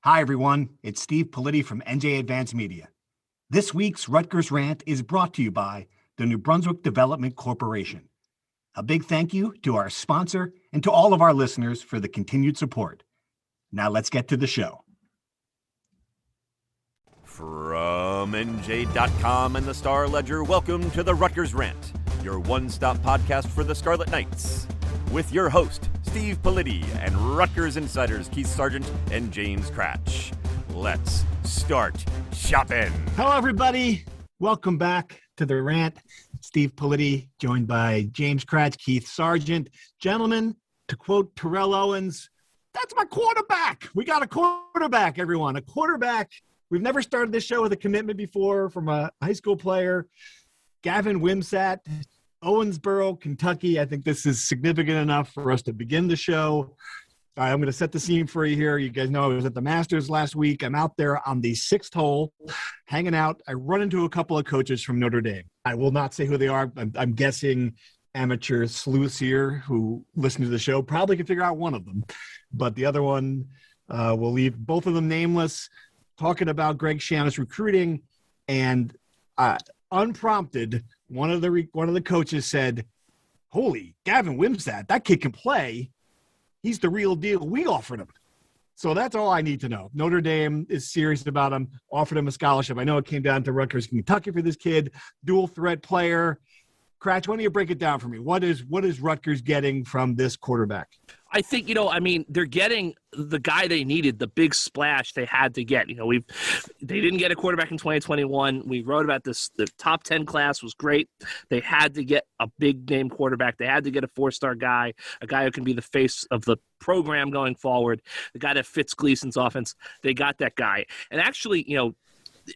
Hi, everyone. It's Steve Politi from NJ Advanced Media. This week's Rutgers Rant is brought to you by the New Brunswick Development Corporation. A big thank you to our sponsor and to all of our listeners for the continued support. Now let's get to the show. From NJ.com and the Star Ledger, welcome to the Rutgers Rant, your one-stop podcast for the Scarlet Knights. With your host, Steve Politi, and Rutgers insiders Keith Sargent and James Cratch. Let's start shopping. Hello, everybody. Welcome back to the Rant. Steve Politi, joined by James Cratch, Keith Sargent. Gentlemen, to quote Terrell Owens, that's my quarterback. We got a quarterback, everyone. A quarterback. We've never started this show with a commitment before from a high school player. Gavin Wimsatt, Owensboro, Kentucky. I think this is significant enough for us to begin the show. I'm going to set the scene for you here. You guys know I was at the Masters last week. I'm out there on the sixth hole, hanging out. I run into a couple of coaches from Notre Dame. I will not say who they are. I'm guessing amateur sleuths here who listen to the show probably can figure out one of them. But the other one, we'll leave both of them nameless, talking about Greg Schiano's recruiting. And unprompted, one of the coaches said, "Holy, Gavin Wimsatt, that kid can play. He's the real deal. We offered him." So that's all I need to know. Notre Dame is serious about him, offered him a scholarship. I know it came down to Rutgers, Kentucky for this kid, dual threat player. Cratch, why don't you break it down for me? What is Rutgers getting from this quarterback? I think, they're getting the guy they needed, the big splash they had to get. They didn't get a quarterback in 2021. We wrote about this. The top 10 class was great. They had to get a big-name quarterback. They had to get a four-star guy, a guy who can be the face of the program going forward, the guy that fits Gleason's offense. They got that guy. And actually,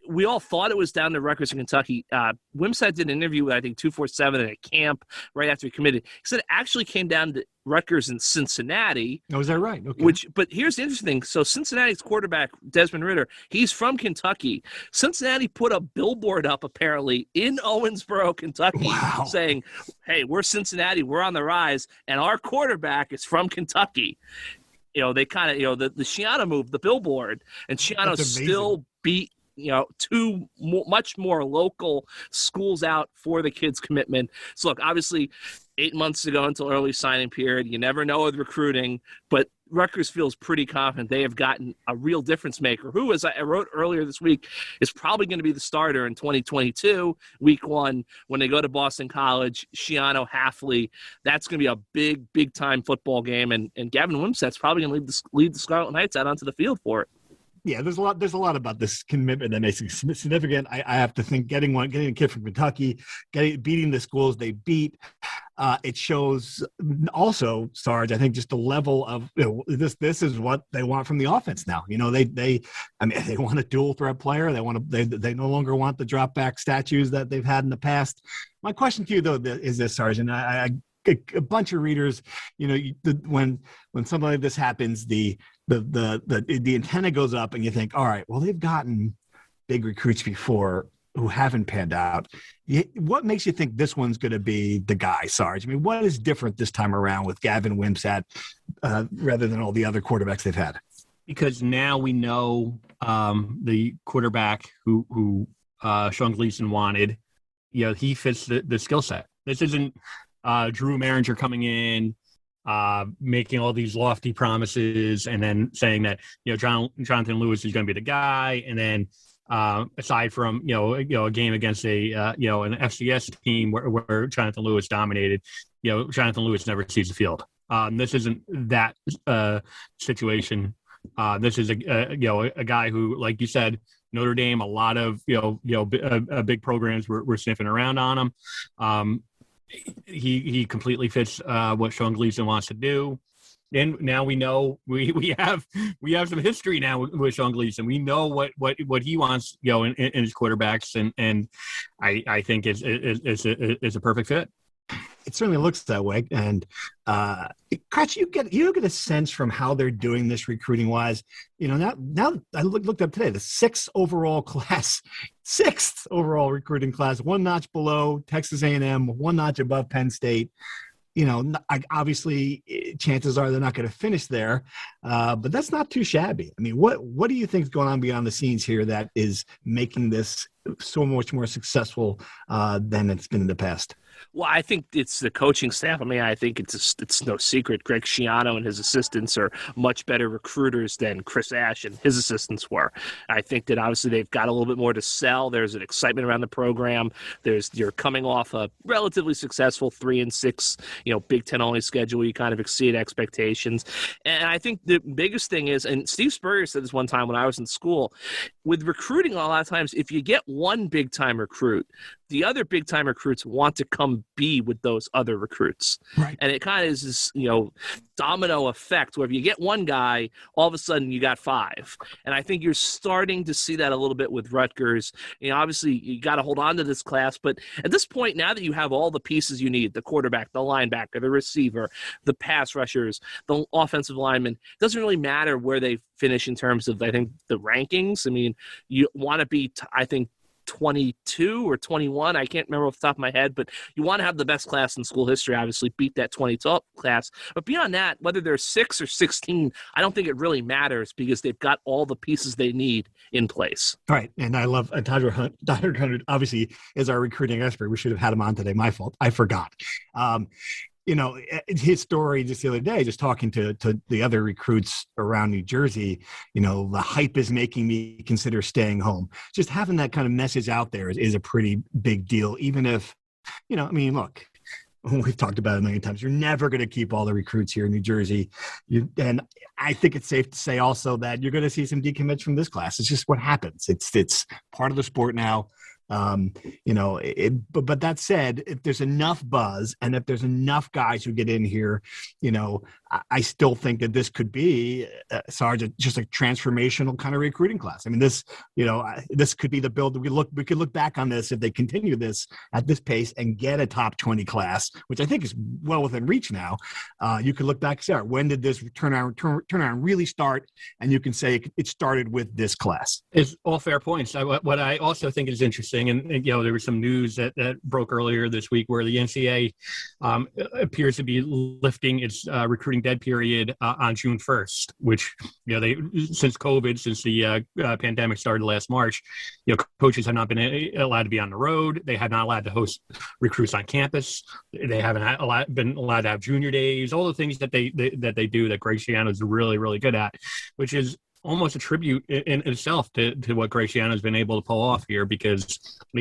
we all thought it was down to Rutgers in Kentucky. Wimsatt did an interview with, I think, 247 at a camp right after he committed. He said it actually came down to Rutgers in Cincinnati. Oh, is that right? Okay. But here's the interesting thing. So Cincinnati's quarterback, Desmond Ridder, he's from Kentucky. Cincinnati put a billboard up, apparently, in Owensboro, Kentucky, saying, "Hey, we're Cincinnati. We're on the rise, and our quarterback is from Kentucky." They kind of, the Schiano moved the billboard, and Schiano still beat two much more local schools out for the kids' commitment. So, look, obviously, 8 months to go until early signing period. You never know with recruiting, but Rutgers feels pretty confident they have gotten a real difference maker who, as I wrote earlier this week, is probably going to be the starter in 2022, week one, when they go to Boston College, Schiano, Hafley. That's going to be a big, big-time football game, and Gavin Wimsatt's probably going to lead the Scarlet Knights out onto the field for it. Yeah, there's a lot about this commitment that makes it significant. I have to think getting a kid from Kentucky, beating the schools they beat. It shows also, Sarge, I think just the level of this is what they want from the offense now. They want a dual threat player. They no longer want the drop back statues that they've had in the past. My question to you though is this, Sarge, and a bunch of readers, when something like this happens, the antenna goes up and you think, all right, well, they've gotten big recruits before who haven't panned out. What makes you think this one's going to be the guy, Sarge? I mean, what is different this time around with Gavin Wimsatt rather than all the other quarterbacks they've had? Because now we know the quarterback who Sean Gleason wanted, he fits the skill set. This isn't Drew Maringer coming in, making all these lofty promises and then saying that, Jonathan Lewis is going to be the guy. And then aside from, a game against an FCS team where Jonathan Lewis dominated, Jonathan Lewis never sees the field. This isn't that situation. This is a guy who, like you said, Notre Dame, a lot of, big programs were sniffing around on him. He completely fits what Sean Gleason wants to do. And now we know we have some history now with Sean Gleason. We know what he wants, in his quarterbacks, and I think it's a perfect fit. It certainly looks that way. And Cratch, you get a sense from how they're doing this recruiting wise. Now I looked up today, the sixth overall recruiting class, one notch below Texas A&M, one notch above Penn State. obviously chances are they're not going to finish there, but that's not too shabby. I mean, what do you think is going on beyond the scenes here that is making this so much more successful than it's been in the past? Well, I think it's the coaching staff. I mean, I think it's no secret. Greg Schiano and his assistants are much better recruiters than Chris Ash and his assistants were. I think that obviously they've got a little bit more to sell. There's an excitement around the program. You're coming off a relatively successful 3-6, Big Ten only schedule. You kind of exceed expectations. And I think the biggest thing is, and Steve Spurrier said this one time when I was in school, with recruiting, a lot of times, if you get one big time recruit, the other big time recruits want to come be with those other recruits. Right. And it kind of is this, domino effect where if you get one guy, all of a sudden you got 5. And I think you're starting to see that a little bit with Rutgers. Obviously you got to hold on to this class, but at this point, now that you have all the pieces you need, the quarterback, the linebacker, the receiver, the pass rushers, the offensive lineman, it doesn't really matter where they finish in terms of, I think, the rankings. I mean, you want to be, I think, 22 or 21. I can't remember off the top of my head, but you want to have the best class in school history, obviously beat that 2012 class. But beyond that, whether they're 6 or 16, I don't think it really matters because they've got all the pieces they need in place. Right. And I love Dr. Hunter, obviously, is our recruiting expert. We should have had him on today. My fault. I forgot. His story just the other day, just talking to the other recruits around New Jersey, the hype is making me consider staying home. Just having that kind of message out there is a pretty big deal, even if, look, we've talked about it a million times. You're never going to keep all the recruits here in New Jersey. And I think it's safe to say also that you're going to see some decommits from this class. It's just what happens. It's part of the sport now. But that said, if there's enough buzz and if there's enough guys who get in here, I still think that this could be, Sarge, just a transformational kind of recruiting class. I mean, this could be the build. We could look back on this if they continue this at this pace and get a top 20 class, which I think is well within reach now. You could look back and say, when did this turnaround really start? And you can say it started with this class. It's all fair points. What I also think is interesting, and there was some news that broke earlier this week where the NCAA appears to be lifting its recruiting dead period on June 1st, which since the pandemic started last March, coaches have not been allowed to be on the road. They have not allowed to host recruits on campus. They haven't been allowed to have junior days. All the things that they do that Greg Schiano is really, really good at, which is almost a tribute in itself to what Greg Schiano has been able to pull off here, because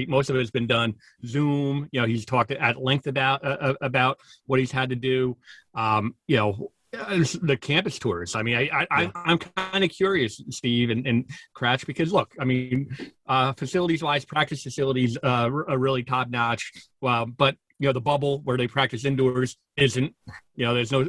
most of it has been done Zoom. He's talked at length about what he's had to do. The campus tours. I mean, I'm kind of curious, Steve and Cratch, because look, I mean, facilities-wise, practice facilities are really top-notch. But the bubble where they practice indoors isn't. There's no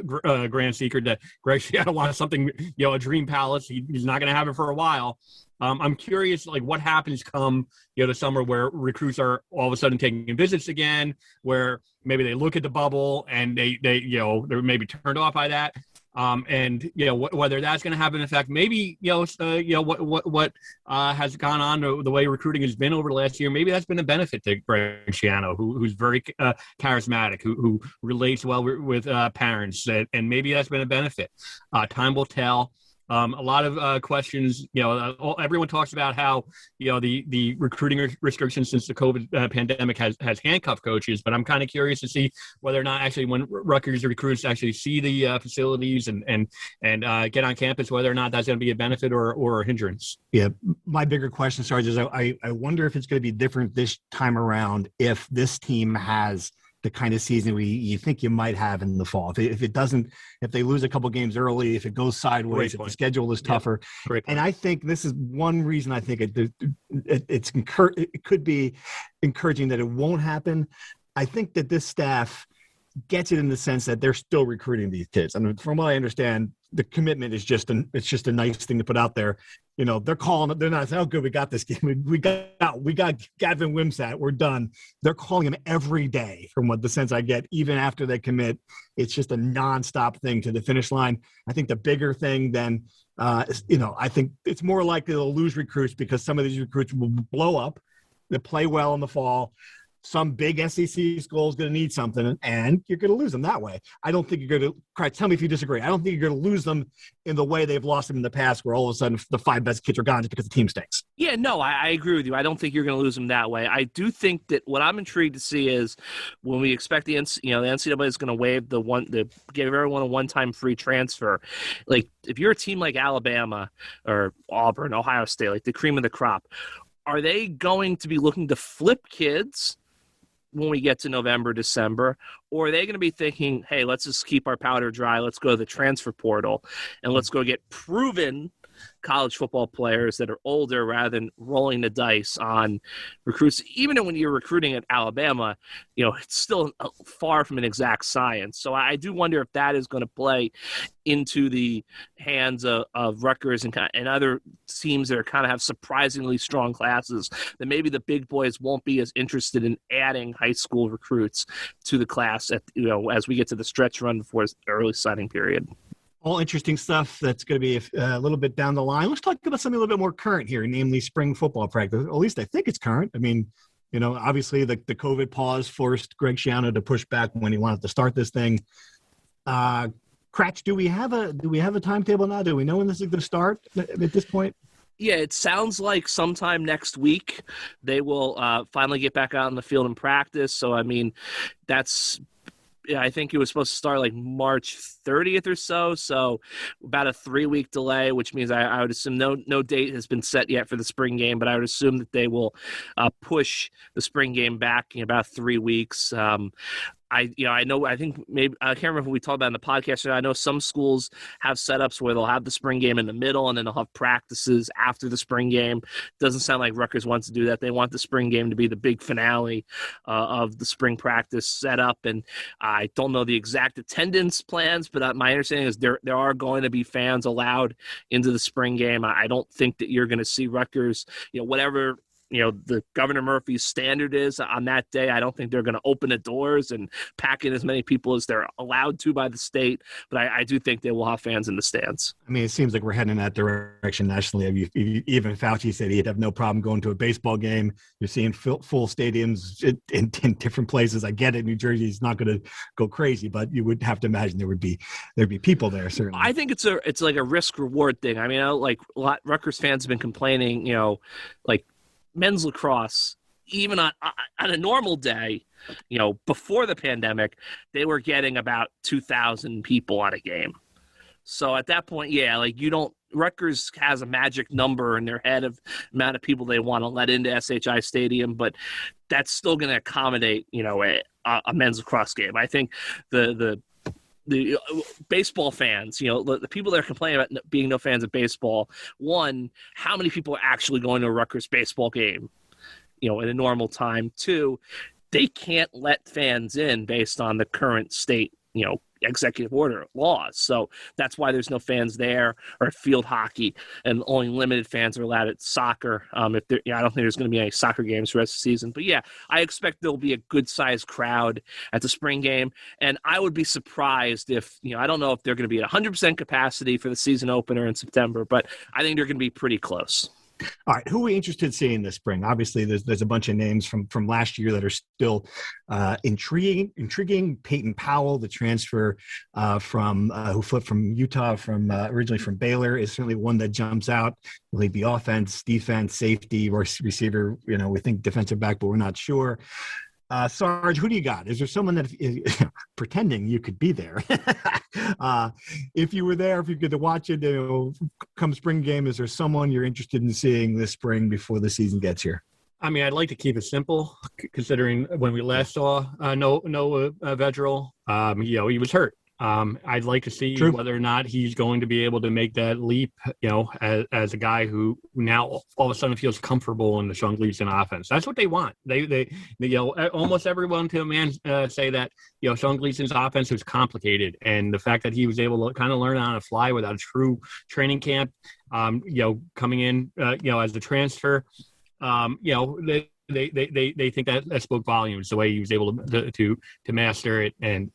grand secret that Greg Schiano wants something, a dream palace. He's not going to have it for a while. I'm curious, what happens come, the summer where recruits are all of a sudden taking visits again, where maybe they look at the bubble and they're maybe turned off by that. Whether that's going to have an effect, maybe, what has gone on, the way recruiting has been over the last year, maybe that's been a benefit to Greg Schiano, who's very charismatic, who relates well with parents, and maybe that's been a benefit. Time will tell. A lot of questions, everyone talks about how, the recruiting restrictions since the COVID pandemic has handcuffed coaches, but I'm kind of curious to see whether or not actually when Rutgers recruits actually see the facilities and get on campus, whether or not that's going to be a benefit or a hindrance. Yeah. My bigger question, Sarge, is I wonder if it's going to be different this time around if this team has the kind of season you think you might have in the fall. If they lose a couple games early, if it goes sideways, if the schedule is tougher. Yeah. And I think this is one reason I think it could be encouraging that it won't happen. I think that this staff gets it in the sense that they're still recruiting these kids. I mean, from what I understand, the commitment is just a nice thing to put out there. They're calling. They're not saying, "Oh, good, we got this game. We got Gavin Wimsatt. We're done." They're calling him every day. From what the sense I get, even after they commit, it's just a nonstop thing to the finish line. I think the bigger thing then, I think it's more likely they'll lose recruits because some of these recruits will blow up. They play well in the fall. some big SEC school is going to need something, and you're going to lose them that way. I don't think you're going to – tell me if you disagree. I don't think you're going to lose them in the way they've lost them in the past, where all of a sudden the 5 best kids are gone just because the team stinks. Yeah, no, I agree with you. I don't think you're going to lose them that way. I do think that what I'm intrigued to see is when we expect the NCAA is going to waive give everyone a one-time free transfer. Like, if you're a team like Alabama or Auburn, Ohio State, like the cream of the crop, are they going to be looking to flip kids when we get to November, December, or are they going to be thinking, hey, let's just keep our powder dry, let's go to the transfer portal, and let's go get proven college football players that are older rather than rolling the dice on recruits? Even when you're recruiting at Alabama, it's still far from an exact science. So I do wonder if that is going to play into the hands of Rutgers and other teams that are kind of have surprisingly strong classes, that maybe the big boys won't be as interested in adding high school recruits to the class as we get to the stretch run before the early signing period. All interesting stuff that's going to be a little bit down the line. Let's talk about something a little bit more current here, namely spring football practice. At least I think it's current. I mean, obviously the COVID pause forced Greg Schiano to push back when he wanted to start this thing. Cratch, do we have a timetable now? Do we know when this is going to start at this point? Yeah, it sounds like sometime next week they will finally get back out in the field and practice. So, I mean, I think it was supposed to start like March 30th or so. So about a 3-week delay, which means I would assume no date has been set yet for the spring game, but I would assume that they will push the spring game back in about 3 weeks. I think maybe I can't remember if we talked about in the podcast. I know some schools have setups where they'll have the spring game in the middle and then they'll have practices after the spring game. Doesn't sound like Rutgers wants to do that. They want the spring game to be the big finale of the spring practice setup. And I don't know the exact attendance plans, but my understanding is there are going to be fans allowed into the spring game. I don't think that you're going to see Rutgers, whatever the Governor Murphy's standard is on that day. I don't think they're going to open the doors and pack in as many people as they're allowed to by the state, but I do think they will have fans in the stands. I mean, it seems like we're heading in that direction nationally. Even Fauci said he'd have no problem going to a baseball game. You're seeing full stadiums in different places. I get it. New Jersey is not going to go crazy, but you would have to imagine there'd be people there. Certainly, I think it's like a risk reward thing. I mean, like a lot Rutgers fans have been complaining, like men's lacrosse, even on a normal day, before the pandemic, they were getting about 2,000 people on a game. So at that point, Rutgers has a magic number in their head of amount of people they want to let into SHI Stadium, but that's still going to accommodate, a men's lacrosse game. I think the baseball fans, the people that are complaining about being no fans of baseball, one, how many people are actually going to a Rutgers baseball game, in a normal time? Two, they can't let fans in based on the current state, executive order laws. So that's why there's no fans there, or field hockey, and only limited fans are allowed at soccer. I don't think there's going to be any soccer games for the rest of the season. But yeah, I expect there'll be a good sized crowd at the spring game. And I would be surprised if, I don't know if they're going to be at 100% capacity for the season opener in September, but I think they're going to be pretty close. All right, who are we interested in seeing this spring? Obviously, there's a bunch of names from last year that are still intriguing. Peyton Powell, the transfer who flipped from Utah, originally from Baylor, is certainly one that jumps out. Will he be offense, defense, safety, or receiver? We think defensive back, but we're not sure. Sarge, who do you got? Is there someone that is pretending you could be there? If you were there, if you could watch it, come spring game, is there someone you're interested in seeing this spring before the season gets here? I mean, I'd like to keep it simple, considering when we last saw Noah Vedral, he was hurt. I'd like to see whether or not he's going to be able to make that leap, as a guy who now all of a sudden feels comfortable in the Sean Gleason offense. That's what they want. They almost everyone to a man say that, Sean Gleason's offense was complicated, and the fact that he was able to kind of learn on the fly without a true training camp, coming in, as the transfer, They think that spoke volumes, the way he was able to master it and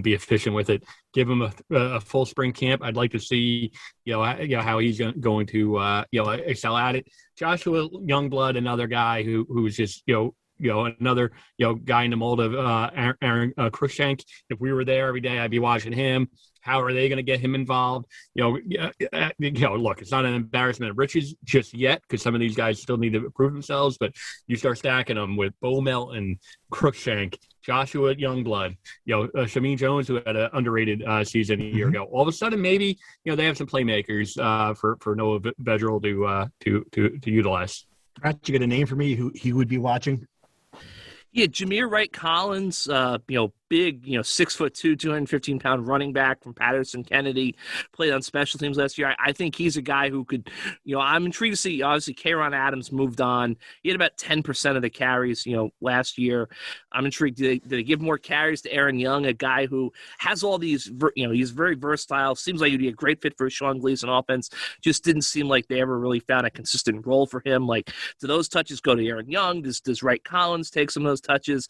be efficient with it. Give him a full spring camp. I'd like to see how he's going to excel at it. Joshua Youngblood, another guy who's just another guy in the mold of Aaron Cruikshank. If we were there every day, I'd be watching him. How are they going to get him involved? Look, it's not an embarrassment of riches just yet because some of these guys still need to prove themselves. But you start stacking them with Bo Melton, Cruikshank, Joshua Youngblood, Shameen Jones, who had an underrated season a year ago. All of a sudden, maybe they have some playmakers for Noah Vedral to utilize. Brett, you got a name for me who he would be watching? Yeah, Jameer Wright Collins, big, 6'2", 215-pound running back from Patterson Kennedy, played on special teams last year. I think he's a guy who could, I'm intrigued to see. Obviously, K'Ron Adams moved on. He had about 10% of the carries, last year. I'm intrigued. Did they give more carries to Aaron Young, a guy who has all these, he's very versatile. Seems like he'd be a great fit for a Sean Gleason offense. Just didn't seem like they ever really found a consistent role for him. Like, do those touches go to Aaron Young? Does Wright Collins take some of those touches?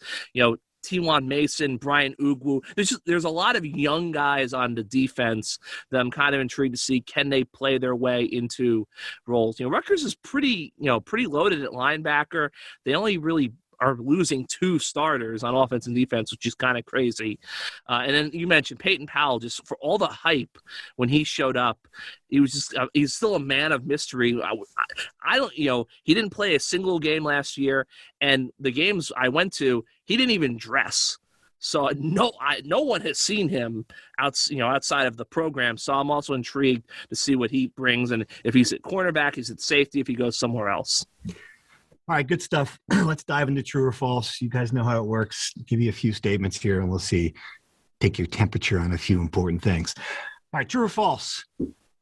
Tijuan Mason, Brian Ugwu. There's a lot of young guys on the defense that I'm kind of intrigued to see. Can they play their way into roles? Rutgers is pretty loaded at linebacker. They only really are losing 2 starters on offense and defense, which is kind of crazy. And then you mentioned Peyton Powell, just for all the hype when he showed up, he was just he's still a man of mystery. I don't, he didn't play a single game last year, and the games I went to, he didn't even dress. So no one has seen him outside of the program. So I'm also intrigued to see what he brings, and if he's at cornerback, he's at safety, if he goes somewhere else. All right, good stuff. Let's dive into true or false. You guys know how it works. Give you a few statements here, and we'll see. Take your temperature on a few important things. All right, true or false?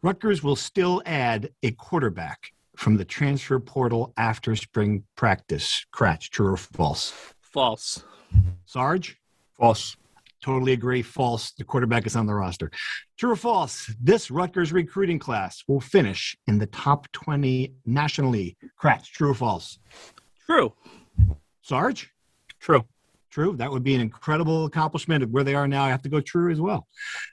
Rutgers will still add a quarterback from the transfer portal after spring practice. Cratch, true or false? False. Sarge? False. Totally agree. False. The quarterback is on the roster. True or false? This Rutgers recruiting class will finish in the top 20 nationally. Cratch, true or false? True. Sarge? True. True. That would be an incredible accomplishment of where they are now. I have to go true as well.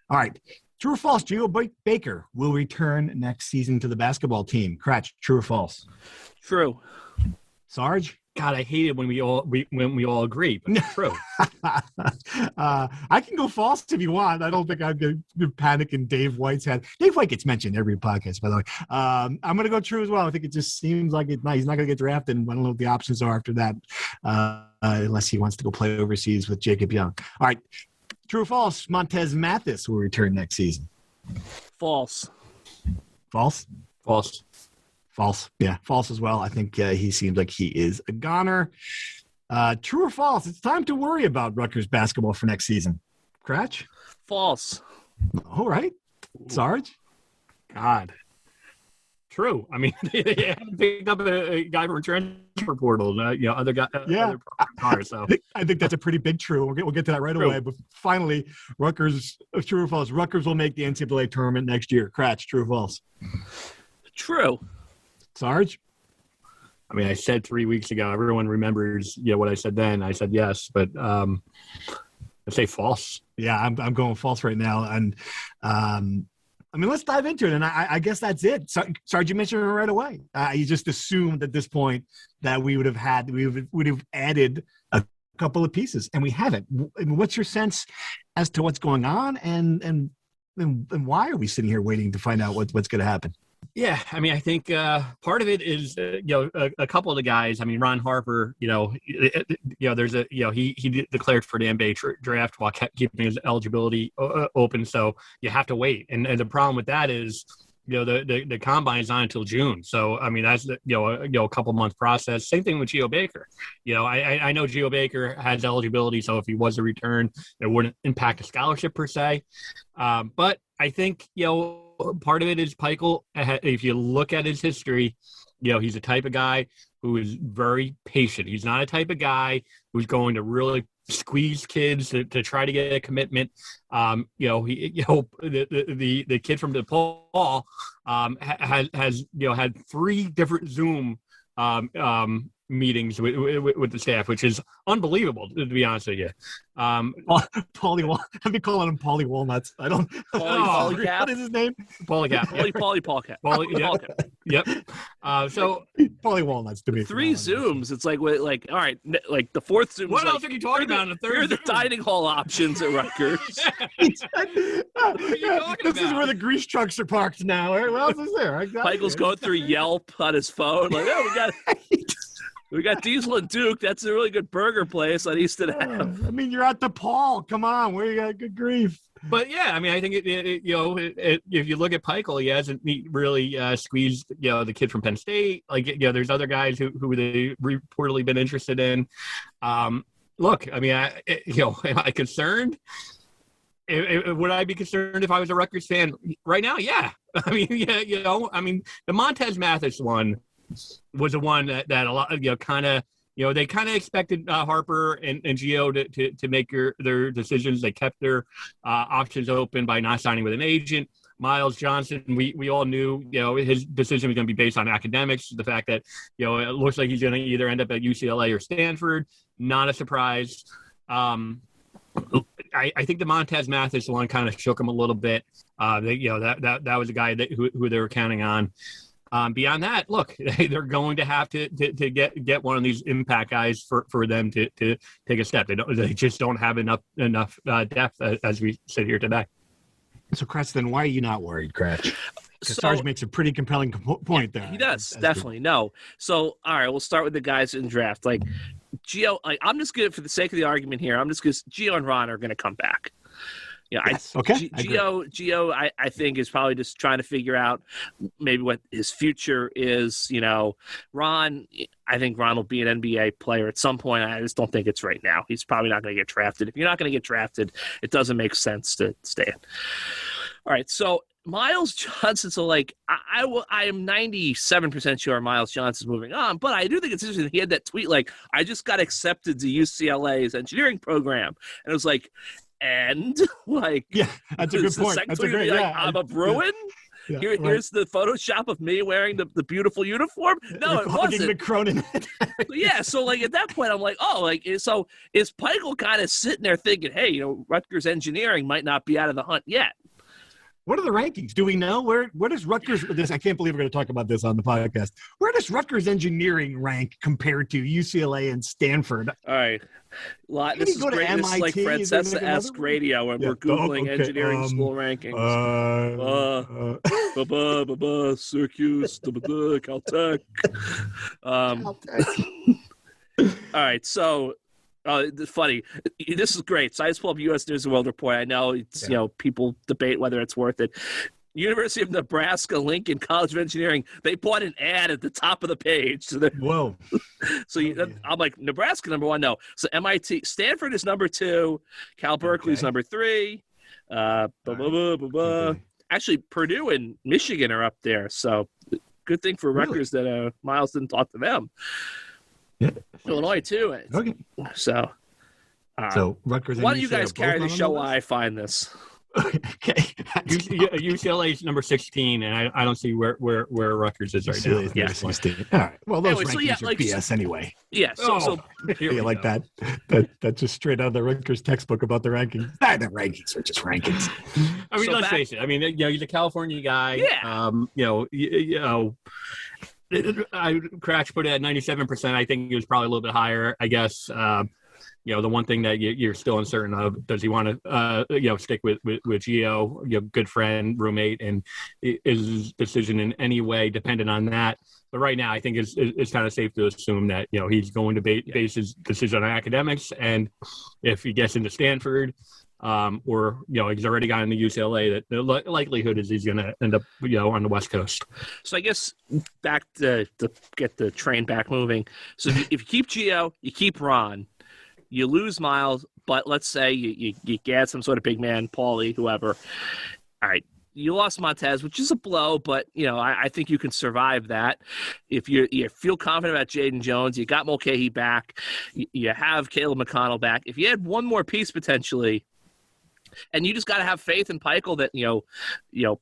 All right. True or false? Geo Baker will return next season to the basketball team. Cratch, true or false? True. Sarge? God, I hate it when we all agree, but it's true. I can go false if you want. I don't think I'm going to panic in Dave White's head. Dave White gets mentioned every podcast, by the way. I'm going to go true as well. I think it just seems like he's not going to get drafted. And I don't know what the options are after that, unless he wants to go play overseas with Jacob Young. All right. True or false? Montez Mathis will return next season. False. False? False. False. Yeah, false as well. I think he seems like he is a goner. True or false? It's time to worry about Rutgers basketball for next season. Cratch? False. All right. Sarge? God. True. I mean, they haven't picked up a guy from a transfer portal. Other guy. Yeah. Other so. I think that's a pretty big true. We'll get to that right away. But finally, Rutgers, true or false? Rutgers will make the NCAA tournament next year. Cratch, true or false? True. Sarge? I mean, I said 3 weeks ago. Everyone remembers, what I said then. I said yes, but I say false. Yeah, I'm going false right now, and let's dive into it. And I guess that's it. Sarge, you mentioned it right away. You just assumed at this point that we would have added a couple of pieces, and we haven't. I mean, what's your sense as to what's going on, and why are we sitting here waiting to find out what's going to happen? Yeah, I mean, I think part of it is, a couple of the guys. I mean, Ron Harper, there's he declared for the NBA draft while keeping his eligibility open. So you have to wait. And the problem with that is, the combine is not until June. So, I mean, that's, a couple month process. Same thing with Geo Baker. I know Geo Baker has eligibility. So if he was to return, it wouldn't impact the scholarship per se. But I think, part of it is Pikel. If you look at his history, he's a type of guy who is very patient. He's not a type of guy who's going to really squeeze kids to try to get a commitment. The kid from DePaul has had 3 different Zoom meetings with the staff, which is unbelievable, to be honest with you. Paulie, I've been calling him Paulie Walnuts. I don't. Paulie Cap. What is his name? Paulie Cap. Paulie Cap. Paulie, yeah. Yep. So Paulie Walnuts to me. 3 Zooms. It's like all right, like the 4th Zoom. What else are you talking about in the 3rd? Here are the dining hall options at Rutgers. This is where the grease trucks are parked now. What else is there? Michael's going through Yelp on his phone. Like, oh, we got Diesel and Duke. That's a really good burger place on Easton Ave. I mean, you're at the Paul. Come on, where you got good grief. But yeah, I mean, I think if you look at Peichel, he hasn't really squeezed the kid from Penn State. Like there's other guys who they reportedly been interested in. Look, I mean, am I concerned? Would I be concerned if I was a Rutgers fan right now? Yeah, I mean, the Montez Mathis one was the one that a lot kind of. They kind of expected Harper and Gio to make their decisions. They kept their options open by not signing with an agent. Miles Johnson, we all knew, his decision was going to be based on academics. The fact that, it looks like he's going to either end up at UCLA or Stanford, not a surprise. I think the Montez Mathis one kind of shook him a little bit. That was a guy who they were counting on. Beyond that, look, they're going to have to get one of these impact guys for them to take a step. They just don't have enough depth as we sit here today. So, Kratz, then why are you not worried, Kratz? Because Sarge makes a pretty compelling point there. He does, definitely. No. So, all right, we'll start with the guys in draft. Like, Gio, I'm just going to, for the sake of the argument here, Gio and Ron are going to come back. Yeah, yes. Okay. Gio, I think is probably just trying to figure out maybe what his future is. Ron, I think Ron will be an NBA player at some point. I just don't think it's right now. He's probably not going to get drafted. If you're not going to get drafted, it doesn't make sense to stay in. All right, so Miles Johnson. So, like, I am 97% sure Miles Johnson's moving on, but I do think it's interesting. He had that tweet like, "I just got accepted to UCLA's engineering program," and it was like. And like, yeah, that's a good point. That's a great. Like, I'm a Bruin. Yeah. Here's the Photoshop of me wearing the beautiful uniform. No, it wasn't. Cronin. Yeah, so like at that point, I'm like, oh, like so is Peichel kind of sitting there thinking, hey, Rutgers engineering might not be out of the hunt yet. What are the rankings? Do we know where does Rutgers? I can't believe we're going to talk about this on the podcast. Where does Rutgers engineering rank compared to UCLA and Stanford? All right, this is great. This is like Fred Sessa Ask Radio, and we're googling engineering school rankings. Syracuse, Caltech. All right, so. It's funny. This is great. So I just pulled up U.S. News and World Report. I know it's people debate whether it's worth it. University of Nebraska Lincoln College of Engineering. They bought an ad at the top of the page. So whoa. So I'm like, Nebraska number 1. No. So MIT, Stanford is number 2. Cal Berkeley's number 3. Actually, Purdue and Michigan are up there. So good thing for Rutgers that Miles didn't talk to them. Yeah. Illinois too. Okay. So Rutgers. Why don't you guys carry the show while I find this? Okay. UCLA is number 16, and I don't see where Rutgers is right now. Yeah. 16. All right. Well, those rankings are BS anyway. Yeah. So you like that? That's just straight out of the Rutgers textbook about the rankings. The rankings are just rankings. I mean, let's face it. I mean, he's a California guy. Yeah. Cratch put it at 97%. I think it was probably a little bit higher. I guess the one thing that you're still uncertain of, does he want to stick with Gio, good friend, roommate, and is his decision in any way dependent on that? But right now, I think it's kind of safe to assume that he's going to base his decision on academics, and if he gets into Stanford. Or he's already gotten to UCLA, that the likelihood is he's going to end up on the West Coast. So I guess back to get the train back moving. So if you keep Gio, you keep Ron, you lose Miles, but let's say you get some sort of big man, Paulie, whoever. All right, you lost Montez, which is a blow, but I think you can survive that. If you feel confident about Jaden Jones, you got Mulcahy back, you have Caleb McConnell back. If you had one more piece potentially. And you just got to have faith in Peichel that,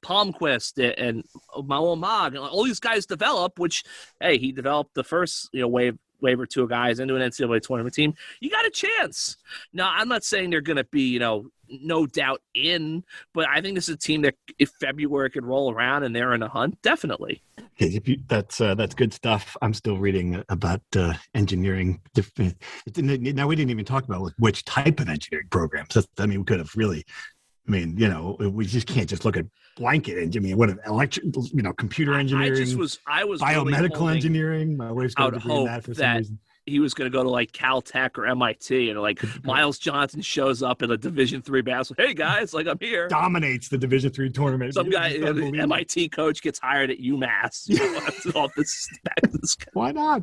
Palmquist and Maul Mag, and all these guys develop, which, hey, he developed the first, wave or two of guys into an NCAA tournament team. You got a chance. Now, I'm not saying they're going to be, no doubt in, but I think this is a team that if February could roll around and they're in a hunt, definitely. That's good stuff. I'm still reading about engineering. Now we didn't even talk about which type of engineering programs. We could have really. We just can't just look at blanket engineering. What electric, computer engineering. I was biomedical really engineering. My wife's got a degree in that for some reason. He was going to go to like MIT or MIT, and Miles Johnson shows up in a Division III basketball. Hey guys, I'm here. Dominates the Division III tournament. Some guy, the MIT coach, gets hired at UMass. Why not?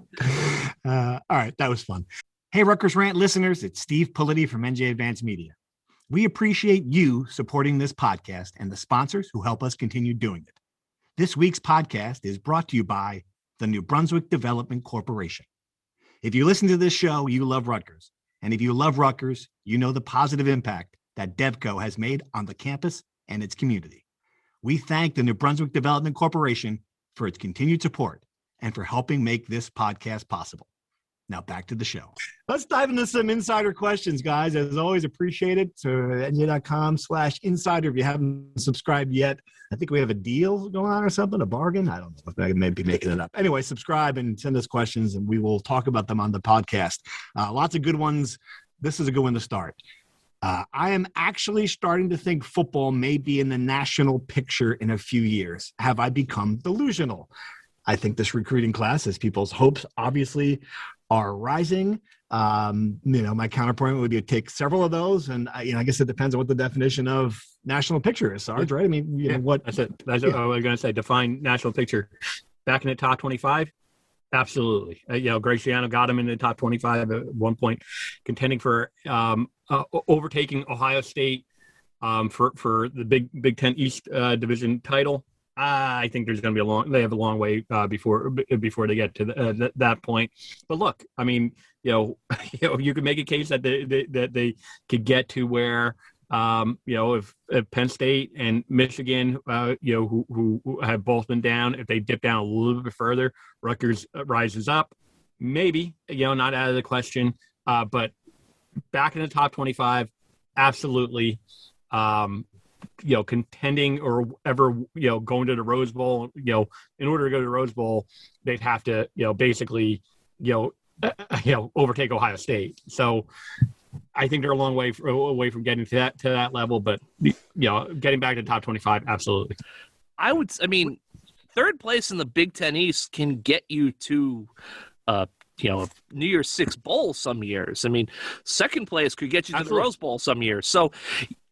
All right, that was fun. Hey, Rutgers Rant listeners, it's Steve Politi from NJ Advanced Media. We appreciate you supporting this podcast and the sponsors who help us continue doing it. This week's podcast is brought to you by the New Brunswick Development Corporation. If you listen to this show, you love Rutgers. And if you love Rutgers, you know the positive impact that DevCo has made on the campus and its community. We thank the New Brunswick Development Corporation for its continued support and for helping make this podcast possible. Now back to the show. Let's dive into some insider questions, guys. As always, appreciate it. So NJ.com/insider if you haven't subscribed yet. I think we have a deal going on or something, a bargain. I don't know. I may be making it up. Anyway, subscribe and send us questions, and we will talk about them on the podcast. Lots of good ones. This is a good one to start. I am actually starting to think football may be in the national picture in a few years. Have I become delusional? I think this recruiting class, as people's hopes obviously are rising. My counterpoint would be to take several of those, and I guess it depends on what the definition of national picture is, Sarge, right? What? That's it. That's what I was going to say. Define national picture. Back in the top 25, absolutely. Graciano got him in the top 25 at one point, contending for overtaking Ohio State for the Big Ten East Division title. I think there's going to be they have a long way before they get to that point. But look, you could make a case that they could get to where, if Penn State and Michigan, who have both been down, if they dip down a little bit further, Rutgers rises up, maybe, not out of the question. But back in the top 25, absolutely. Contending or ever, going to the Rose Bowl, in order to go to the Rose Bowl, they'd have to, basically, overtake Ohio State. So I think they're a long way away from getting to that level, but, getting back to the top 25, absolutely. Third place in the Big Ten East can get you to, New Year's Six Bowl some years. Second place could get you to the Rose Bowl some years. So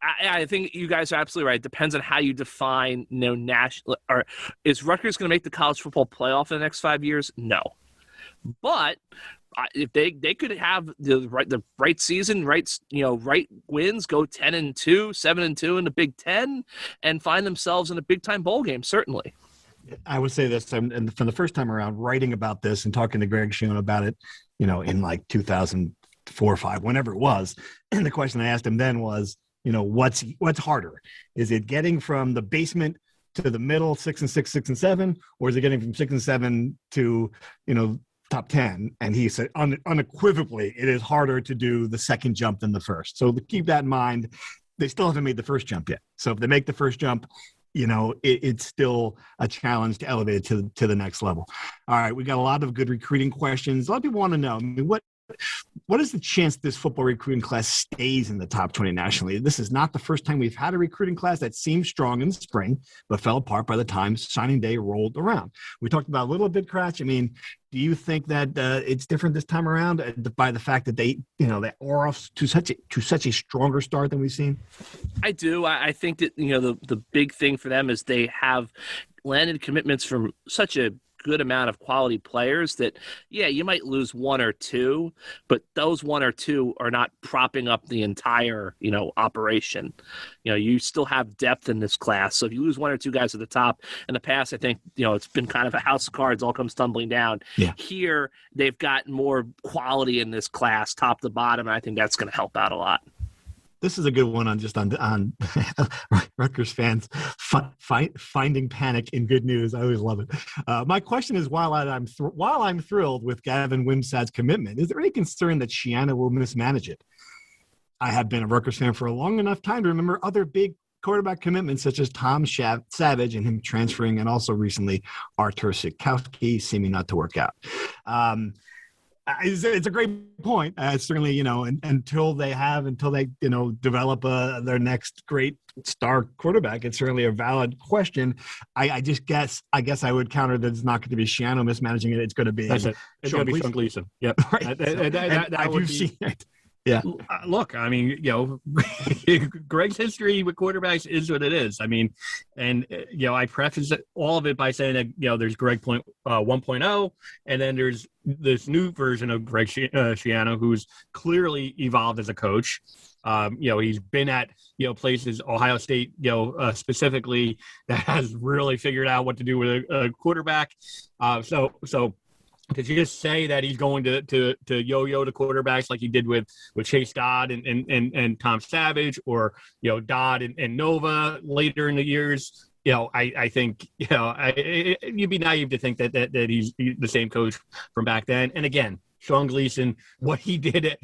I think you guys are absolutely right. It depends on how you define national. Or is Rutgers going to make the college football playoff in the next 5 years? No, but if they could have the right season, right wins, go 10-2, 7-2 in the Big Ten, and find themselves in a big time bowl game, certainly. I would say this, and for the first time around, writing about this and talking to Greg Schoen about it, in like 2004 or 5, whenever it was, and the question I asked him then was, what's harder? Is it getting from the basement to the middle, 6 and 6, 6 and 7, or is it getting from 6 and 7 to, top 10? And he said unequivocally, it is harder to do the second jump than the first. So keep that in mind. They still haven't made the first jump yet. So if they make the first jump, it's still a challenge to elevate it to the next level. All right, we got a lot of good recruiting questions. A lot of people want to know, what is the chance this football recruiting class stays in the top 20 nationally? This is not the first time we've had a recruiting class that seemed strong in the spring, but fell apart by the time signing day rolled around. We talked about a little bit, Kratch. Do you think that it's different this time around by the fact that they are off to such a stronger start than we've seen? I do. I think that, the big thing for them is they have landed commitments from such a good amount of quality players that, you might lose one or two, but those one or two are not propping up the entire, operation. You still have depth in this class. So if you lose one or two guys at the top, in the past, I think, it's been kind of a house of cards, all comes tumbling down. Yeah. Here, they've got more quality in this class, top to bottom, and I think that's going to help out a lot. This is a good one on Rutgers fans finding panic in good news. I always love it. My question is, while I'm thrilled with Gavin Wimsatt's commitment, is there any concern that Shiana will mismanage it? I have been a Rutgers fan for a long enough time to remember other big quarterback commitments such as Tom Savage and him transferring, and also recently Artur Sikowski seeming not to work out. It's a great point. Certainly, until they develop their next great star quarterback, it's certainly a valid question. I guess I would counter that it's not going to be Schiano mismanaging it. It's going to be It's going to be Sean Gleason. Yep. Right. You've seen it. Yeah. Look, I mean, Greg's history with quarterbacks is what it is. I mean, and, I preface all of it by saying that, there's Greg 1.0, and then there's this new version of Greg Schiano, who's clearly evolved as a coach. He's been at, places, Ohio State, specifically, that has really figured out what to do with a quarterback. So to just say that he's going to yo-yo the quarterbacks like he did with Chase Dodd and Tom Savage, or Dodd and Nova later in the years, I think you'd be naive to think that he's the same coach from back then. And again, Sean Gleason, what he did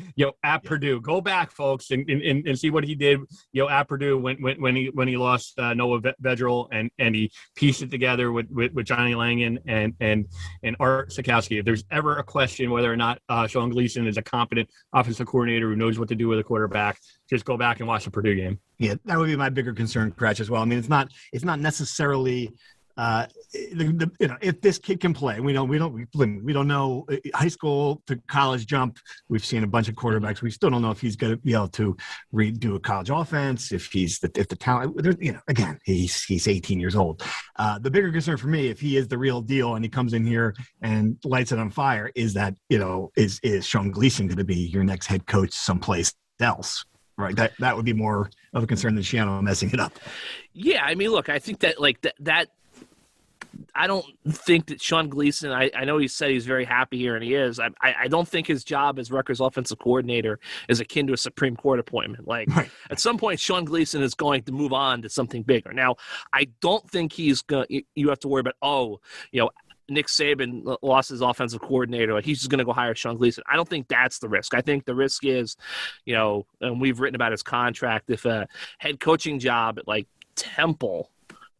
at Purdue. Go back, folks, and see what he did at Purdue when he lost Noah Vedral and he pieced it together with Johnny Langan and Art Sikowski. If there's ever a question whether or not Sean Gleason is a competent offensive coordinator who knows what to do with a quarterback, just go back and watch the Purdue game. Yeah, that would be my bigger concern, Cratch, as well. I mean, it's not necessarily. If this kid can play, we don't know high school to college jump. We've seen a bunch of quarterbacks. We still don't know if he's going to be able to redo a college offense. If the talent, again, he's 18 years old. The bigger concern for me, if he is the real deal and he comes in here and lights it on fire, is that is Sean Gleason going to be your next head coach someplace else? Right. That would be more of a concern than Schiano messing it up. Yeah, I mean, look, I think that that. I don't think that Sean Gleason, I know he said he's very happy here, and he is. I don't think his job as Rutgers offensive coordinator is akin to a Supreme Court appointment. At some point, Sean Gleason is going to move on to something bigger. Now, I don't think you have to worry about, Nick Saban lost his offensive coordinator. He's just going to go hire Sean Gleason. I don't think that's the risk. I think the risk is, and we've written about his contract, if a head coaching job at Temple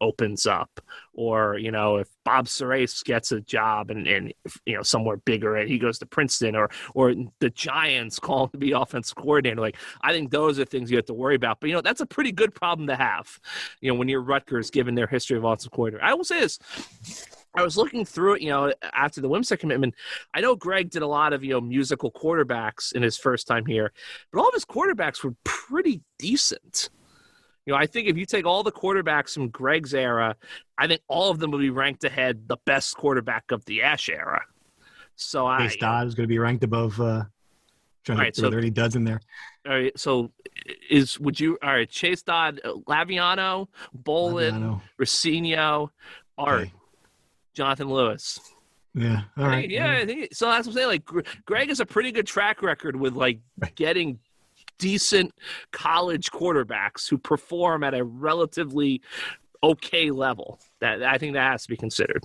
opens up, or if Bob Serace gets a job and somewhere bigger and he goes to Princeton, or the Giants call him to be offensive coordinator, I think those are things you have to worry about. But that's a pretty good problem to have, when you're Rutgers, given their history of offensive coordinator. I will say this. I was looking through it, after the Wimsatt commitment. I know Greg did a lot of, musical quarterbacks in his first time here, but all of his quarterbacks were pretty decent. I think if you take all the quarterbacks from Greg's era, I think all of them will be ranked ahead the best quarterback of the Ash era. So Chase Dodd is going to be ranked above. Are there any duds in there? All right. So Chase Dodd, Laviano, Bolin, Rossino, Art, Jonathan Lewis. Yeah. All right. I think so. That's what I'm saying. Greg has a pretty good track record with getting decent college quarterbacks who perform at a relatively okay level. That I think that has to be considered.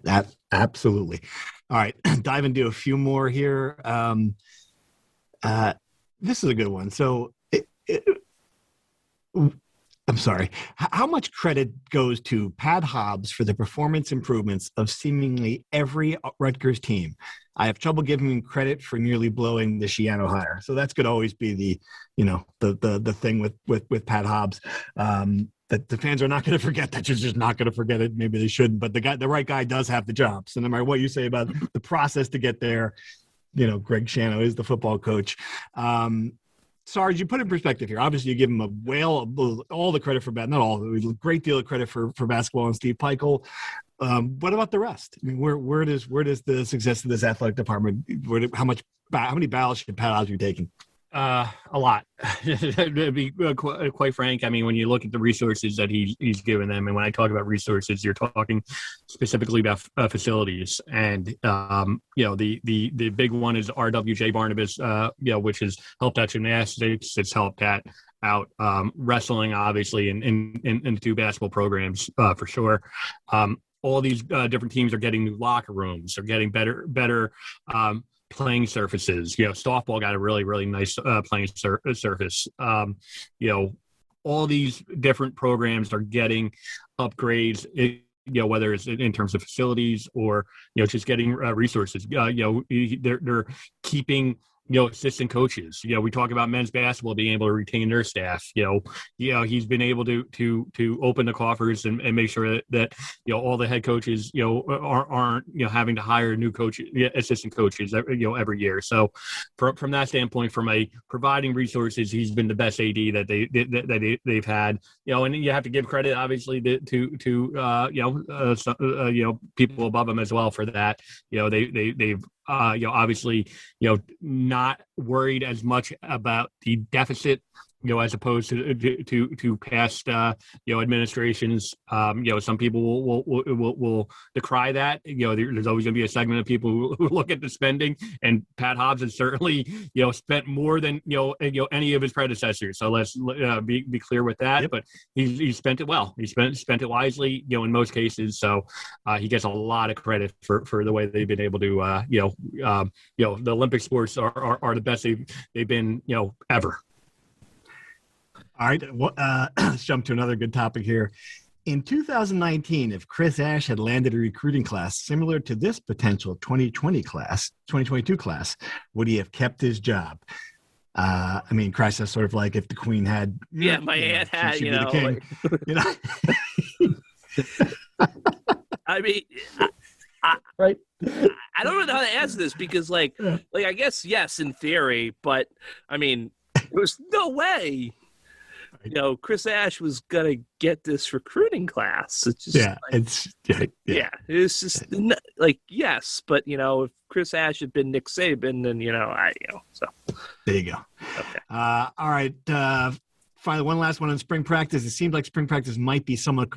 That absolutely. All right, dive into a few more here. This is a good one. So, I'm sorry. How much credit goes to Pat Hobbs for the performance improvements of seemingly every Rutgers team? I have trouble giving him credit for nearly blowing the Schiano hire. So that's going to always be the thing with Pat Hobbs. That the fans are not going to forget that. You're just not going to forget it. Maybe they shouldn't, but the right guy does have the job. So no matter what you say about the process to get there, Greg Schiano is the football coach. Sarge, you put in perspective here. Obviously, you give him all the credit for not all, a great deal of credit for basketball and Steve Peichel. What about the rest? I mean, where does the success of this athletic department? How many battles should Pat Hobbs be taking? A lot. To be quite frank, I mean, when you look at the resources that he's given them, and when I talk about resources, you're talking specifically about facilities. And the big one is RWJ Barnabas, which has helped out gymnastics. It's helped out wrestling, obviously, in the two basketball programs for sure. All these different teams are getting new locker rooms. They're getting better playing surfaces. Softball got a really, really nice playing surface. all these different programs are getting upgrades. Whether it's in terms of facilities or just getting resources. They're keeping assistant coaches. We talk about men's basketball being able to retain their staff. He's been able to open the coffers and make sure that all the head coaches aren't having to hire new coaches, assistant coaches every year. So from that standpoint, from a providing resources, he's been the best AD that they've had. And you have to give credit obviously to people above him as well for that. They've obviously, not worried as much about the deficit, as opposed to past, administrations. Some people will decry that. There's always going to be a segment of people who look at the spending, and Pat Hobbs has certainly, spent more than any of his predecessors. So let's be clear with that. Yep. But he spent it well. He spent it wisely, in most cases. So he gets a lot of credit for the way they've been able to, the Olympic sports are the best they've been, ever. All right, let's jump to another good topic here. In 2019, if Chris Ash had landed a recruiting class similar to this potential 2022 class, would he have kept his job? Christ, that's sort of like if the Queen had... Yeah, my aunt had, she'd be the king. Right. I don't know how to answer this because, I guess, yes, in theory, but, there's no way... Chris Ash was gonna get this recruiting class. It's just it's just yes, but if Chris Ash had been Nick Saban, then so there you go. Okay. All right. Finally, one last one on spring practice. It seems like spring practice might be somewhat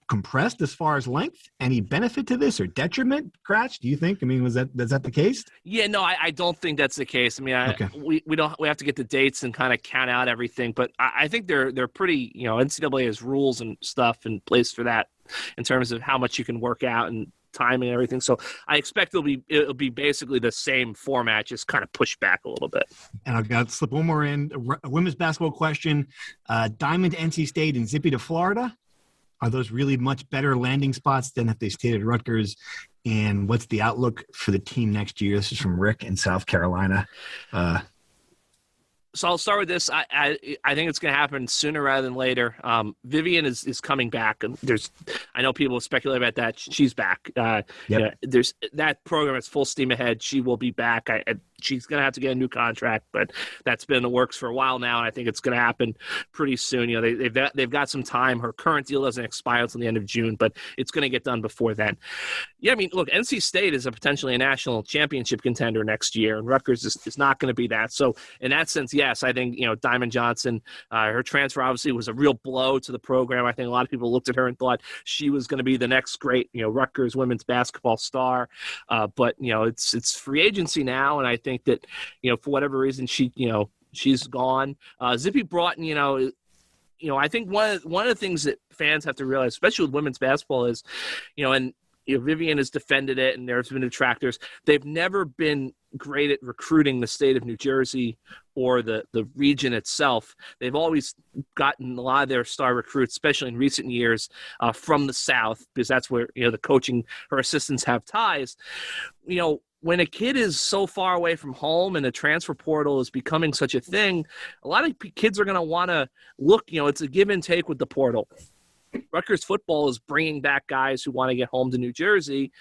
compressed as far as length. Any benefit to this or detriment, Cratch? Do you think? is that the case? Yeah, no, I don't think that's the case. We have to get the dates and kind of count out everything, but I think they're pretty. NCAA has rules and stuff in place for that in terms of how much you can work out and time and everything. So I expect it'll be basically the same format, just kind of pushed back a little bit. And I've got to slip one more in. A women's basketball question. Diamond to NC State and Zippy to Florida. Are those really much better landing spots than if they stayed at Rutgers? And what's the outlook for the team next year? This is from Rick in South Carolina. So I'll start with this. I think it's going to happen sooner rather than later. Vivian is coming back, and I know people speculate about that. She's back. There's that program is full steam ahead. She will be back. She's going to have to get a new contract, but that's been in the works for a while now, and I think it's going to happen pretty soon. They've got some time. Her current deal doesn't expire until the end of June, but it's going to get done before then. Yeah, look, NC State is potentially a national championship contender next year, and Rutgers is not going to be that. So in that sense, yes, I think Diamond Johnson, her transfer obviously was a real blow to the program. I think a lot of people looked at her and thought she was going to be the next great Rutgers women's basketball star. But it's free agency now, and I think that for whatever reason she's gone. Zippy Broughton, I think one of the things that fans have to realize, especially with women's basketball, is Vivian has defended it, and there's been detractors. They've never been great at recruiting the state of New Jersey or the region itself. They've always gotten a lot of their star recruits, especially in recent years, from the South, because that's where the coaching, her assistants have ties. When a kid is so far away from home and the transfer portal is becoming such a thing, a lot of kids are going to want to look. It's a give and take with the portal. Rutgers football is bringing back guys who want to get home to New Jersey.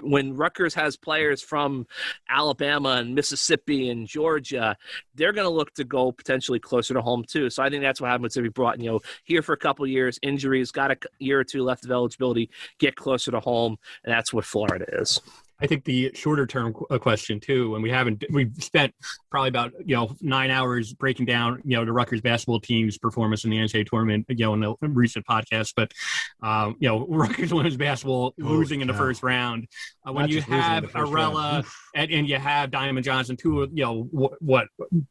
When Rutgers has players from Alabama and Mississippi and Georgia, they're going to look to go potentially closer to home too. So I think that's what happened with Zippy Broughton. Here for a couple of years, injuries, got a year or two left of eligibility, get closer to home, and that's what Florida is. I think the shorter term question too, and we've spent probably about 9 hours breaking down the Rutgers basketball team's performance in the NCAA tournament in the recent podcast, but Rutgers women's basketball losing in the first round. When you have Arella and you have Diamond Johnson, two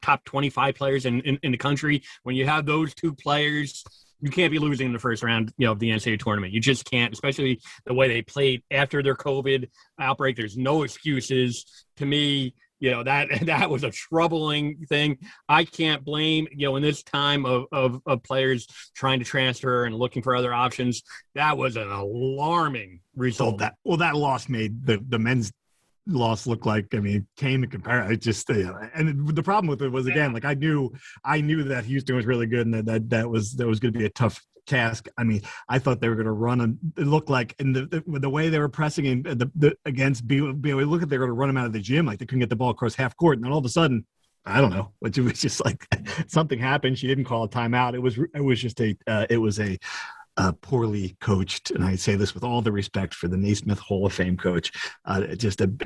top 25 players in the country, when you have those two players, you can't be losing in the first round, of the NCAA tournament. You just can't, especially the way they played after their COVID outbreak. There's no excuses. To me, that was a troubling thing. I can't blame, in this time of players trying to transfer and looking for other options, that was an alarming result. That loss made the men's loss look like, came to compare. I just, and the problem with it was, again, like I knew that Houston was really good, and that was going to be a tough task. I thought they were going to run. It looked like, and the way they were pressing in against BYU, look at, they were going to run them out of the gym, like they couldn't get the ball across half court, and then all of a sudden, I don't know, it was just like something happened. She didn't call a timeout. It was just a poorly coached, and I say this with all the respect for the Naismith Hall of Fame coach.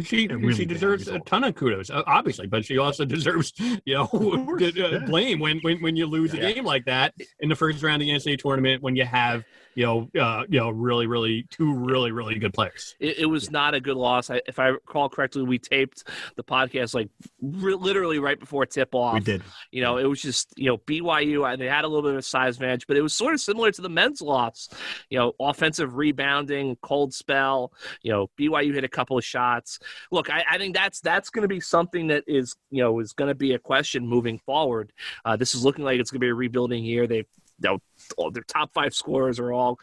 She deserves a ton of kudos, obviously, but she also deserves, blame when you lose a game like that in the first round of the NCAA tournament, when you have really two really good players. It was not a good loss. If I recall correctly, we taped the podcast literally right before tip off. We did. It was just BYU. They had a little bit of a size advantage, but it was sort of similar to the men's loss. Offensive rebounding, cold spell. BYU hit a couple of shots. Look, I think that's going to be something that is going to be a question moving forward. This is looking like it's going to be a rebuilding year. Their top 5 scorers are all,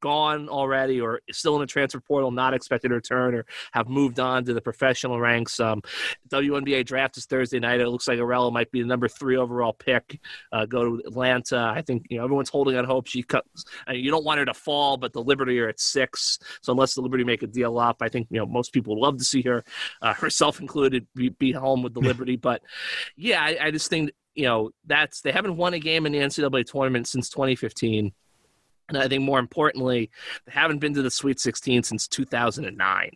gone already or still in the transfer portal, not expected to return, or have moved on to the professional ranks. WNBA draft is Thursday night. It looks like Arella might be the number 3 overall pick, go to Atlanta. I think, everyone's holding on hope she cuts. You don't want her to fall, but the Liberty are at 6. So unless the Liberty make a deal up, I think, most people would love to see her, herself included, be home with the Liberty. But yeah, I just think, they haven't won a game in the NCAA tournament since 2015. And I think more importantly, they haven't been to the Sweet 16 since 2009.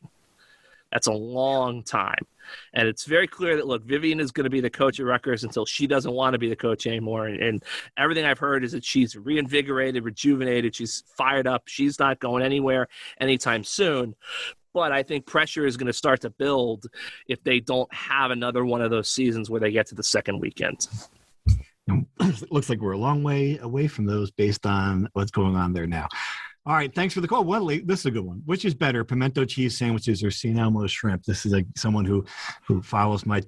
That's a long time. And it's very clear that, look, Vivian is going to be the coach at Rutgers until she doesn't want to be the coach anymore. And everything I've heard is that she's reinvigorated, rejuvenated. She's fired up. She's not going anywhere anytime soon. But I think pressure is going to start to build if they don't have another one of those seasons where they get to the second weekend. It looks like we're a long way away from those based on what's going on there now. All right, thanks for the call. This is a good one. Which is better, pimento cheese sandwiches or St. Elmo's shrimp? This is like someone who follows my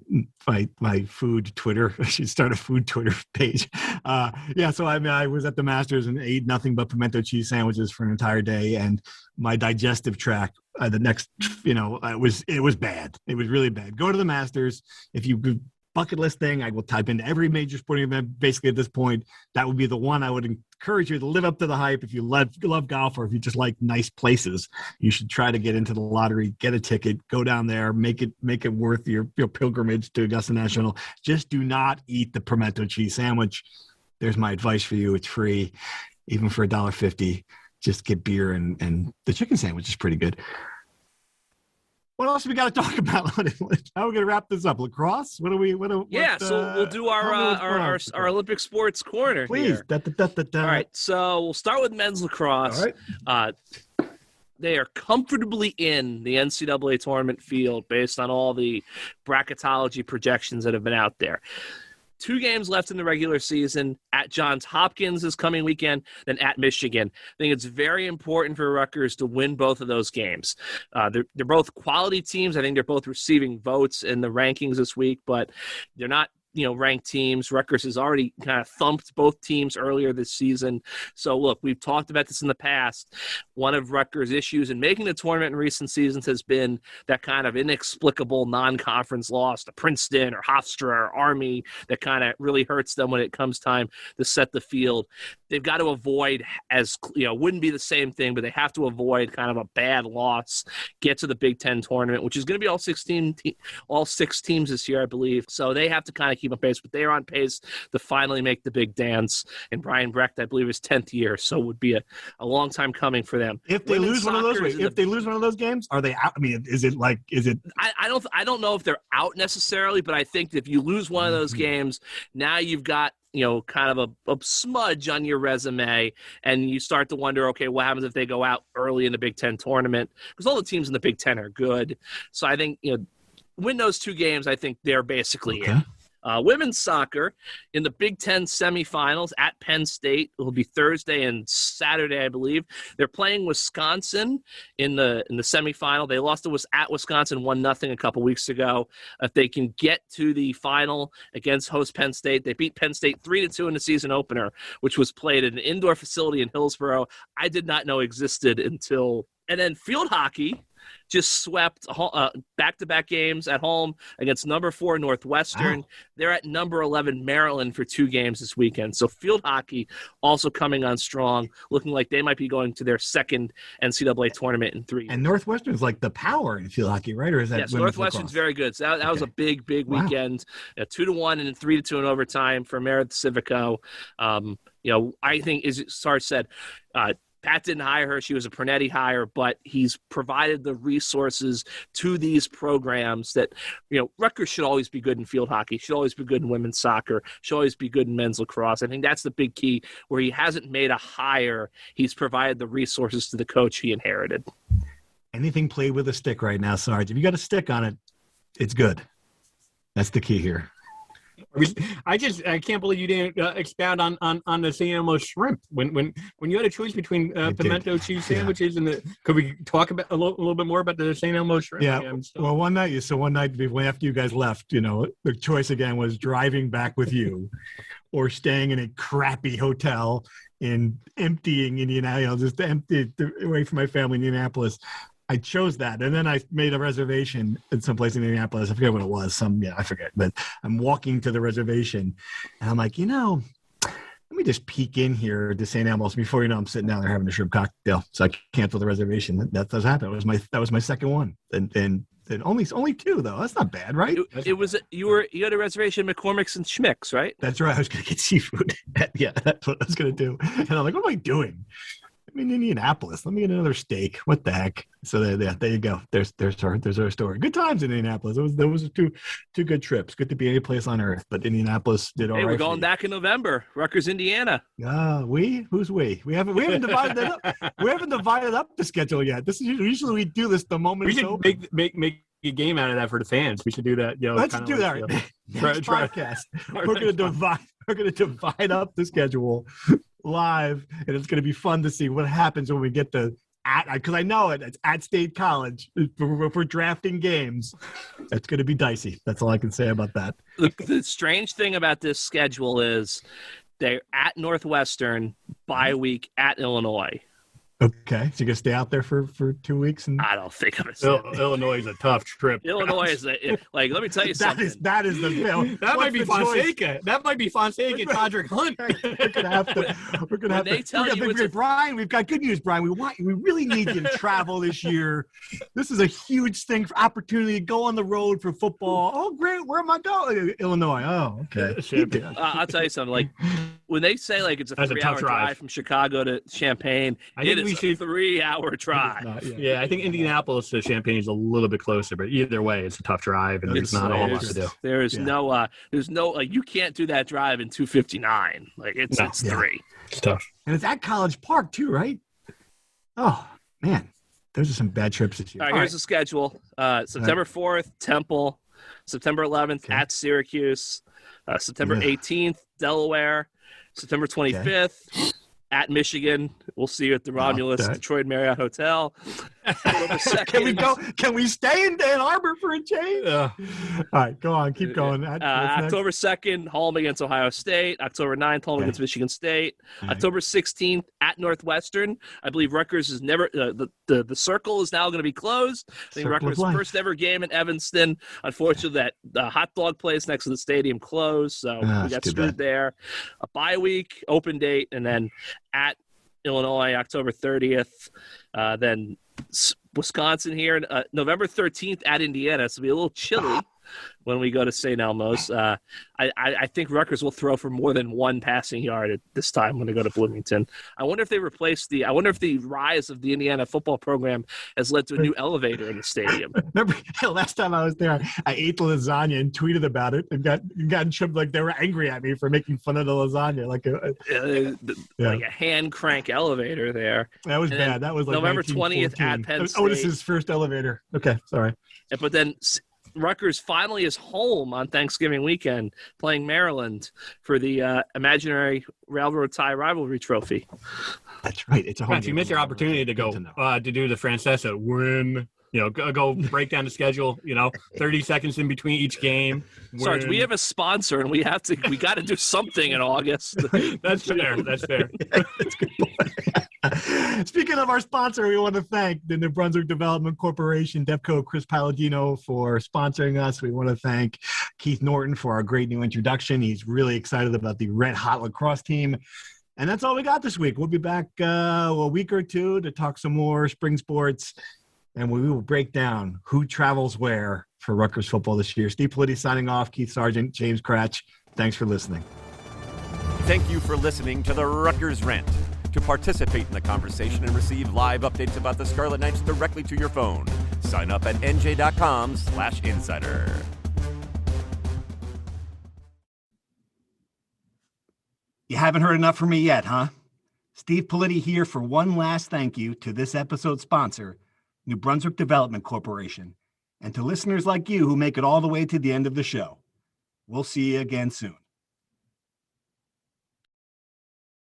food Twitter. I should start a food Twitter page. So I was at the Masters and ate nothing but pimento cheese sandwiches for an entire day, and my digestive tract the next, it was bad. It was really bad. Go to the Masters. If you bucket list thing, I will type in every major sporting event. Basically, at this point, that would be the one I would encourage you to live up to the hype. If you love golf, or if you just like nice places, you should try to get into the lottery, get a ticket, go down there, make it worth your pilgrimage to Augusta National. Just do not eat the pimento cheese sandwich. There's my advice for you. It's free, even for $1.50. Just get beer, and the chicken sandwich is pretty good. What else we got to talk about? How are we going to wrap this up? Lacrosse? So we'll do our Olympic sports corner. Please. All right, so we'll start with men's lacrosse. All right. They are comfortably in the NCAA tournament field based on all the bracketology projections that have been out there. 2 games left in the regular season. At Johns Hopkins this coming weekend, then at Michigan. I think it's very important for Rutgers to win both of those games. They're both quality teams. I think they're both receiving votes in the rankings this week, but they're not ranked teams. Rutgers has already kind of thumped both teams earlier this season. So look, we've talked about this in the past. One of Rutgers' issues in making the tournament in recent seasons has been that kind of inexplicable non-conference loss to Princeton or Hofstra or Army that kind of really hurts them when it comes time to set the field. They've got to avoid, wouldn't be the same thing, but they have to avoid kind of a bad loss, get to the Big Ten tournament, which is going to be all 6 teams this year, I believe. So they have to kind of keep on pace, but they are on pace to finally make the big dance. And Brian Brecht, I believe, is 10th year, so it would be a long time coming for them. If they lose one of those games, are they out? I mean, is it? I don't know if they're out necessarily, but I think if you lose one of those games, now you've got kind of a smudge on your resume, and you start to wonder, okay, what happens if they go out early in the Big Ten tournament? Because all the teams in the Big Ten are good. So I think, win those 2 games, I think they're basically in. Women's soccer in the Big Ten semifinals at Penn State. It will be Thursday and Saturday, I believe. They're playing Wisconsin in the semifinal. They lost at Wisconsin 1-0 a couple weeks ago. If they can get to the final against host Penn State, they beat Penn State 3-2 in the season opener, which was played at an indoor facility in Hillsborough. I did not know existed until. And then field hockey just swept back-to-back games at home against number 4 Northwestern. Wow. They're at number 11 Maryland for 2 games this weekend. So field hockey also coming on strong, looking like they might be going to their second NCAA tournament in 3 years. And Northwestern's like the power in field hockey, right? Or is that yes, Northwestern's very good. So that was a big weekend. 2-1 and 3-2 in overtime for Meredith Civico. I think, as Sarge said, Pat didn't hire her. She was a Pernetti hire, but he's provided the resources to these programs that, Rutgers should always be good in field hockey, should always be good in women's soccer, should always be good in men's lacrosse. I think that's the big key, where he hasn't made a hire. He's provided the resources to the coach he inherited. Anything played with a stick right now, Sarge. If you got a stick on it, it's good. That's the key here. I can't believe you didn't expound on the St. Elmo shrimp when you had a choice between pimento cheese sandwiches and the. Could we talk about a little bit more about the St. Elmo shrimp? Yeah. Well, one night after you guys left, the choice again was driving back with you, or staying in a crappy hotel and emptying Indianapolis, just empty away from my family in Indianapolis. I chose that, and then I made a reservation at some place in Indianapolis. I forget what it was. I forget. But I'm walking to the reservation, and I'm like, let me just peek in here to St. Elmo's. Before I'm sitting down there having a shrimp cocktail. So I canceled the reservation. That does happen. That was my second one, and only 2 though. That's not bad, right? It was you had a reservation at McCormick's and Schmick's, right? That's right. I was gonna get seafood. Yeah, that's what I was gonna do. And I'm like, what am I doing? I'm in Indianapolis. Let me get another steak. What the heck? So there you go. There's our story. Good times in Indianapolis. Those two good trips. Good to be any place on earth. But Indianapolis did all right. Hey, we're going back in November. Rutgers, Indiana. Who's we? We haven't divided that up. We haven't divided up the schedule yet. This is usually we do this the moment. We should make a game out of that for the fans. We should do that. Let's do that. Next podcast. We're gonna divide up the schedule live, and it's going to be fun to see what happens when we get to because I know it's at State College. If we're drafting games, it's going to be dicey. That's all I can say about that. The strange thing about this schedule is they're at Northwestern, bye week at Illinois. Okay, so you're gonna stay out there for 2 weeks, and I don't think I'm gonna. Illinois is a tough trip. Illinois is let me tell you something. That is the that might be Fonseca. That might be Fonseca and Todrick Hunt. We're gonna have to. Brian, we've got good news, Brian. We really need you to travel this year. This is a huge thing for opportunity to go on the road for football. Oh, great! Where am I going? Illinois. Oh, okay. I'll tell you something. Like when they say it's a 3-hour drive from Chicago to Champaign, it's a 3-hour drive. I think Indianapolis to Champaign is a little bit closer, but either way, it's a tough drive, and there's not a whole lot to do. There's no you can't do that drive in 2:59. It's 3. It's tough, and it's at College Park too, right? Oh man, those are some bad trips this year. All right, here's the schedule: September 4th, Temple; September 11th at Syracuse; September 18th, Delaware; September 25th. At Michigan, we'll see you at the Romulus Detroit Marriott Hotel. Can we stay in Ann Arbor for a change? All right, go on, keep going. October 2nd, home against Ohio State. October 9th, home against Michigan State. Right. October 16th, at Northwestern. I believe Rutgers is never the circle is now going to be closed. I think Rutgers' first ever game in Evanston. Unfortunately, that the hot dog place next to the stadium closed, so we got screwed there. A bye week, open date, and then at Illinois, October 30th. Then Wisconsin here, November 13th at Indiana. So it'll be a little chilly when we go to St. Elmo's. I think Rutgers will throw for more than 1 passing yard at this time when they go to Bloomington. I wonder if the rise of the Indiana football program has led to a new elevator in the stadium. Remember, last time I was there, I ate the lasagna and tweeted about it and got in trouble. They were angry at me for making fun of the lasagna, like a hand crank elevator there. That was bad. That was November 20th at Penn State. Otis's first elevator. Okay, sorry. But then Rutgers finally is home on Thanksgiving weekend playing Maryland for the imaginary railroad tie rivalry trophy. That's right. It's a home If you miss your opportunity to go to do the Francesa, win, go break down the schedule, 30 seconds in between each game. Sarge, we have a sponsor and we got to do something in August. That's fair. That's fair. That's a good point. Speaking of our sponsor, we want to thank the New Brunswick Development Corporation, DevCo, Chris Palladino for sponsoring us. We want to thank Keith Norton for our great new introduction. He's really excited about the Red Hot Lacrosse team. And that's all we got this week. We'll be back a week or two to talk some more spring sports, and we will break down who travels where for Rutgers football this year. Steve Politi signing off. Keith Sargent, James Cratch. Thanks for listening. Thank you for listening to the Rutgers Rant. To participate in the conversation and receive live updates about the Scarlet Knights directly to your phone, sign up at NJ.com/insider. You haven't heard enough from me yet, huh? Steve Politi here for one last thank you to this episode's sponsor, New Brunswick Development Corporation, and to listeners like you who make it all the way to the end of the show. We'll see you again soon.